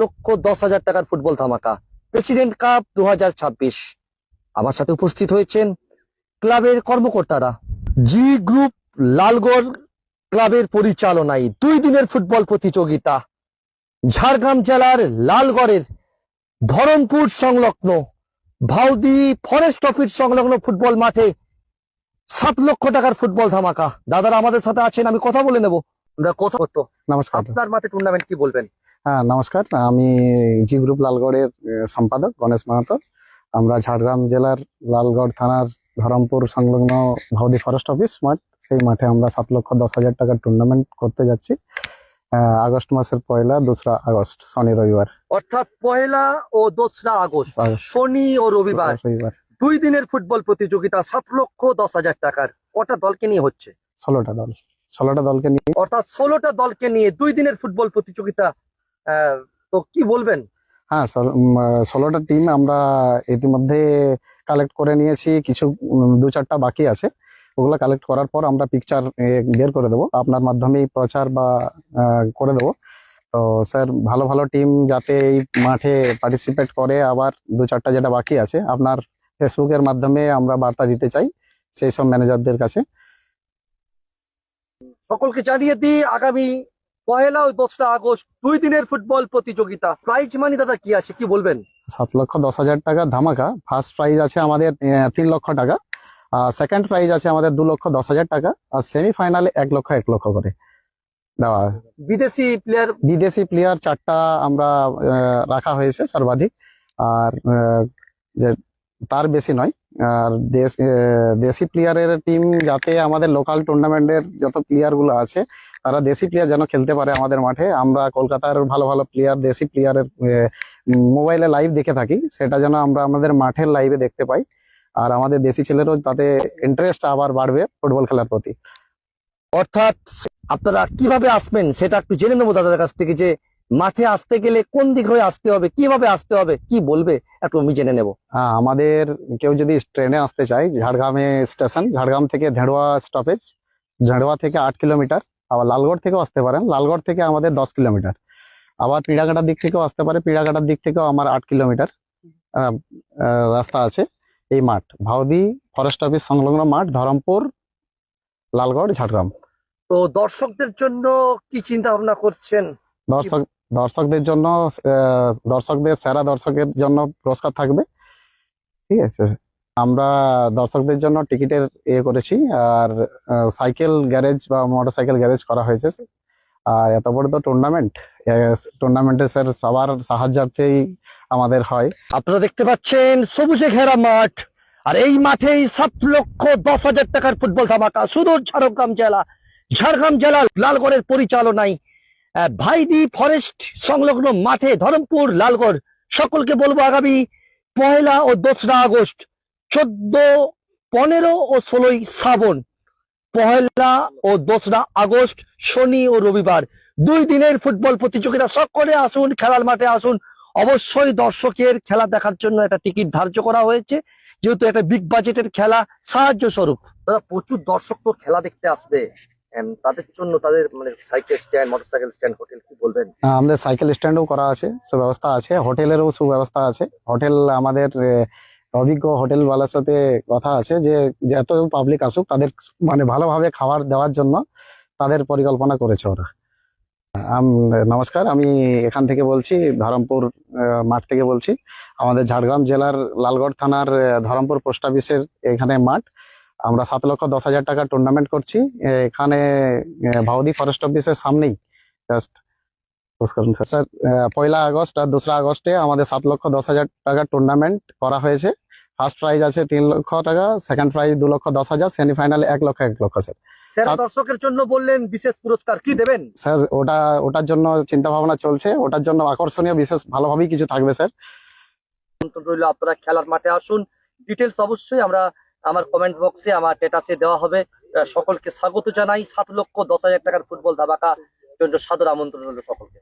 7,10,000 টাকার ফুটবল ধামাকা president cup 2026। আমার সাথে উপস্থিত হয়েছেন ক্লাবের কর্মকর্তারা। জি গ্রুপ লালগড় ক্লাবের পরিচালনায় 2 দিনের ফুটবল প্রতিযোগিতা ঝাড়গ্রাম জেলার লালগড়ের ধরমপুর সংলগ্ন ভাউদি ফরেস্ট অফিস সংলগ্ন ফুটবল মাঠে 7 লক্ষ টাকার ফুটবল ধামাকা। দাদারা আমাদের সাথে আছেন, আমি কথা বলে নেব। কথা করতো। নমস্কার। আপনার মাঠে টুর্নামেন্ট কি বলবেন? হ্যাঁ নমস্কার, আমি জি গ্রুপ লালগড়ের সম্পাদক গণেশ মাহাতো। আমরা ঝাড়গ্রাম জেলার লালগড় থানার ধরমপুর সংলগ্ন ভাউদি ফরেস্ট অফিস মাঠ, সেই মাঠে আমরা 7,10,000 টাকার টুর্নামেন্ট করতে যাচ্ছি আগস্ট মাসের 1লা 2রা আগস্ট শনি রবিবার। অর্থাৎ 1লা ও 2রা আগস্ট শনি ও রবিবার 2 দিনের ফুটবল প্রতিযোগিতা 7,10,000 টাকার। কটা দলকে নিয়ে হচ্ছে? 16টা দলকে নিয়ে, অর্থাৎ 16টা দলকে নিয়ে 2 দিনের ফুটবল প্রতিযোগিতা। তো কি বলবেন? হ্যাঁ 16টা টিম আমরা ইতিমধ্যে কালেক্ট করে নিয়েছি, কিছু 2-4টা বাকি আছে। ওগুলো কালেক্ট করার পর আমরা পিকচার বের করে দেবো, আপনার মাধ্যমেই প্রচার বা করে দেবো। তো স্যার, ভালো ভালো টিম যাতে এই মাঠে পার্টিসিপেট করে, আবার 2-4টা যেটা বাকি আছে আপনার ফেসবুকের মাধ্যমে আমরা বার্তা দিতে চাই সেই সব ম্যানেজারদের কাছে। সকলকে জানিয়ে দিই, আগামী 1লা ও 2রা আগস্ট 2 দিনের ফুটবল প্রতিযোগিতা। প্রাইজ মানি দাদা কি আছে, কি বলবেন? 7,10,000 টাকা ধামাকা। ফার্স্ট প্রাইজ আছে আমাদের 3 লক্ষ টাকা, সেকেন্ড প্রাইজ আছে আমাদের 2,10,000 টাকা, আর সেমিফাইনালে 1 লক্ষ করে দেওয়া। বিদেশি প্লেয়ার 4টা আমরা রাখা হয়েছে সর্বাধিক, আর যে তার বেশি নয়। আর দেশি প্লেয়ারের টিম যাতে আমাদের লোকাল টুর্নামেন্টের যত প্লেয়ার গুলো আছে তারা দেশি প্লেয়ার যেন খেলতে পারে আমাদের মাঠে। আমরা কলকাতার ভালো ভালো প্লেয়ার, দেশি প্লেয়ারের মোবাইলে লাইভ দেখে থাকি, সেটা যেন আমরা আমাদের মাঠের লাইভে দেখতে পাই, আর আমাদের দেশি ছেলেরও তাতে ইন্টারেস্ট আবার বাড়বে ফুটবল খেলার প্রতি। অর্থাৎ আপনারা কিভাবে আসবেন সেটা একটু জেনে নেবো দাদাদের কাছ থেকে, যে মাঠে আসতে গেলে কোন দিক হয়ে আসতে হবে, কিভাবে আসতে হবে, কি বলবে একটু আমি জেনে নেব। আমাদের কেউ যদি ট্রেনে আসতে চায়, ঝাড়গ্রামে স্টেশন, ঝাড়গ্রাম থেকে ধেড়ুয়া স্টপেজ, ধেড়ুয়া থেকে 8 কিলোমিটার। আবার লালগড় থেকেও আসতে পারেন, লালগড় থেকে আমাদের 10 কিলোমিটার। আবার পিড়াঘাটার দিক থেকেও আসতে পারে, পিড়াঘাটার দিক থেকেও আমার 8 কিলোমিটার রাস্তা আছে। এই মাঠ ভাউদি ফরেস্ট অফিস সংলগ্ন মাঠ, ধরমপুর, লালগড়, ঝাড়গ্রাম। তো দর্শকদের জন্য কি চিন্তা ভাবনা করছেন? দর্শকদের জন্য সেরা দর্শকের জন্য পুরস্কার থাকবে, ঠিক আছে। আমরা দর্শকদের জন্য টিকিটের করেছি, আর সাইকেল গ্যারেজ বা মোটরসাইকেল গ্যারেজ করা হয়েছে। আর এত বড় তো টুর্নামেন্টে স্যার সবার সাহায্যার্থেই আমাদের হয়। আপনারা দেখতে পাচ্ছেন সবুজে ঘেরা মাঠ, আর এই মাঠেই 7,10,000 টাকার ফুটবল ধামাকা। সুদূর ঝাড়গ্রাম জেলা লালগড়ের পরিচালনায় ভাইদি ফরেস্ট সংলগ্ন মাঠে ধরমপুর লালগড়। সকলকে বলবো আগামী 1লা ও 2রা আগস্ট, 14, 15 ও 16 শ্রাবণ, 1লা ও 2রা আগস্ট শনি ও রবিবার 2 দিনের ফুটবল প্রতিযোগিতা। সকলে আসুন, খেলার মাঠে আসুন। অবশ্যই দর্শকের খেলা দেখার জন্য একটা টিকিট ধার্য করা হয়েছে, যেহেতু একটা বিগ বাজেটের খেলা, সাহায্য স্বরূপ। দাদা, প্রচুর দর্শক তো খেলা দেখতে আসবে, তাদের জন্য তাদের মানে cycle stand, motorcycle stand, hotel কি বলবেন? আমাদের সাইকেল স্ট্যান্ডও করা আছে, সুব্যবস্থা আছে, হোটেলেরও সুব্যবস্থা আছে। হোটেল আমাদের অভিজ্ঞ হোটেলওয়ালার সাথে কথা আছে যে এত পাবলিক আসুক তাদের মানে ভালোভাবে খাবার দেওয়ার জন্য তাদের পরিকল্পনা করেছে ওরা। নমস্কার, আমি এখান থেকে বলছি, ধরমপুর মাঠ থেকে বলছি। আমাদের ঝাড়গ্রাম জেলার লালগড় থানার ধরমপুর পোস্ট অফিসের এখানে মাঠ। আমরা 7,10,000 টাকা টুর্নামেন্ট করছি এখানে ভাউদি ফরেস্ট অফিসের সামনেই। জাস্ট স্যার, 1লা আগস্ট আর 2রা আগস্টে আমাদের 7,10,000 টাকার টুর্নামেন্ট করা হয়েছে। ফার্স্ট প্রাইজ আছে 3 লক্ষ টাকা, সেকেন্ড প্রাইজ 2,10,000, সেমিফাইনালে 1 লক্ষ স্যার। সেরা দর্শকের জন্য বললেন বিশেষ পুরস্কার কি দেবেন? স্যার, ওটার জন্য চিন্তা ভাবনা চলছে, ওটার জন্য আকর্ষণীয় বিশেষ ভালোভাবেই কিছু থাকবে স্যার। আপনারা খেলার মাঠে আসুন। ডিটেলস অবশ্যই আমার কমেন্ট বক্সে, আমার স্ট্যাটাসে দেওয়া হবে। সকলকে স্বাগত জানাই। 7,10,000 টাকার ফুটবল ধামাকা জন্য সাদর আমন্ত্রণ হলো সকলকে।